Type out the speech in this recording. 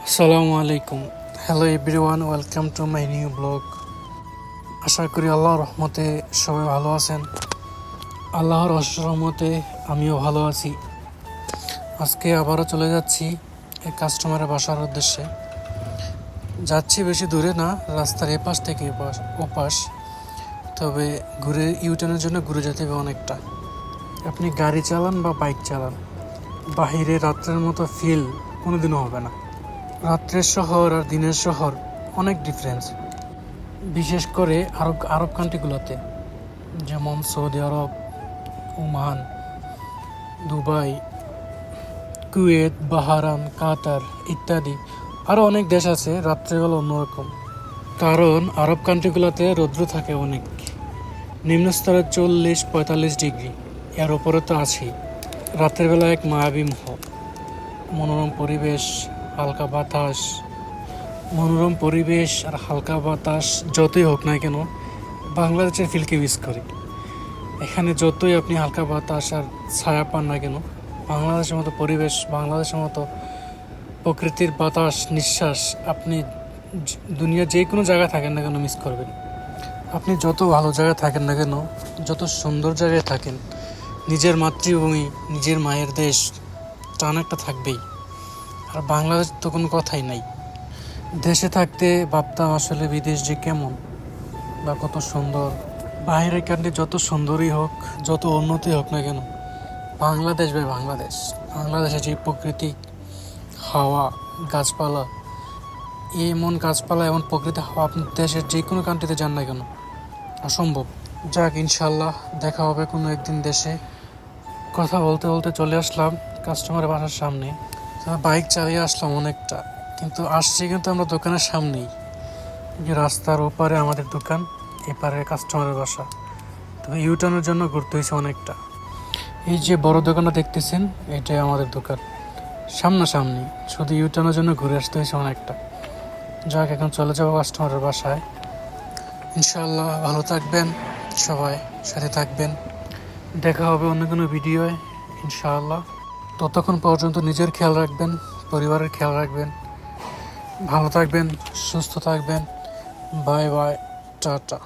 আসসালামু আলাইকুম। Hello everyone, welcome to my new blog. আশা করি আল্লাহর রহমতে সবাই ভালো আছেন। আল্লাহর অশেষ রহমতে আমিও ভালো আছি। আজকে আবারও চলে যাচ্ছি এক কাস্টমারের বাসার উদ্দেশ্যে। যাচ্ছি বেশি দূরে না, রাস্তার এপাশ থেকে ওপাশ, তবে ঘুরে ইউটার্নের জন্য ঘুরে যেতে হবে অনেকটা। আপনি গাড়ি চালান বা বাইক চালান, বাহিরে রাত্রের মতো ফিল কোনোদিনও হবে না। রাত্রের শহর আর দিনের শহর অনেক ডিফারেন্স, বিশেষ করে আরব আরব কান্ট্রিগুলোতে, যেমন সৌদি আরব, ওমান, দুবাই, কুয়েত, বাহারান, কাতার ইত্যাদি। আরও অনেক দেশ আছে। রাত্রেবেলা অন্যরকম, কারণ আরব কান্ট্রিগুলোতে রৌদ্র থাকে অনেক, নিম্নস্তরে 40-45 ডিগ্রি, এর ওপরে তো আছেই। রাতের বেলা এক মায়াবী মনোরম পরিবেশ, হালকা বাতাস। মনোরম পরিবেশ আর হালকা বাতাস যতই হোক না কেন, বাংলাদেশের ফিলকে মিস করি। এখানে যতই আপনি হালকা বাতাস আর ছায়া পান না কেন, বাংলাদেশের মতো পরিবেশ, বাংলাদেশের মতো প্রকৃতির বাতাস নিঃশ্বাস আপনি দুনিয়ার যে কোনো জায়গায় থাকেন না কেন মিস করবেন। আপনি যত ভালো জায়গায় থাকেন না কেন, যত সুন্দর জায়গায় থাকেন, নিজের মাতৃভূমি, নিজের মায়ের দেশ টান একটা থাকবেই। আর বাংলাদেশ তো কোনো কথাই নাই। দেশে থাকতে ভাবতাম আসলে বিদেশ যে কেমন বা কত সুন্দর। বাইরের কান্ট্রি যত সুন্দরই হোক, যত উন্নতি হোক না কেন, বাংলাদেশ ভাই বাংলাদেশ। বাংলাদেশে যে প্রকৃতি, হাওয়া, গাছপালা, এমন গাছপালা, এমন প্রকৃতি, হাওয়া আপনি দেশের যে কোনো কান্ট্রিতে যান না কেন অসম্ভব। যাক, ইনশাল্লাহ দেখা হবে কোনো একদিন দেশে। কথা বলতে বলতে চলে আসলাম কাস্টমারের বাসার সামনে। বাইক চালিয়ে আসলাম অনেকটা, কিন্তু আসছি কিন্তু আমরা দোকানের সামনেই। যে রাস্তার ওপারে আমাদের দোকান, এপারে কাস্টমারের বাসা। তবে ইউটার্নের জন্য ঘুরতে হয়েছে অনেকটা। এই যে বড় দোকানটা দেখতেছেন, এটাই আমাদের দোকান, সামনাসামনি। শুধু ইউটার্নের জন্য ঘুরে আসতে হয়েছে অনেকটা। যাক, এখন চলে যাবো কাস্টমারের বাসায়। ইনশাআল্লাহ ভালো থাকবেন সবাই, সাথে থাকবেন। দেখা হবে অন্য কোনো ভিডিওয় ইনশাআল্লাহ। ততক্ষণ পর্যন্ত নিজের খেয়াল রাখবেন, পরিবারের খেয়াল রাখবেন। ভালো থাকবেন, সুস্থ থাকবেন। Bye bye, tata.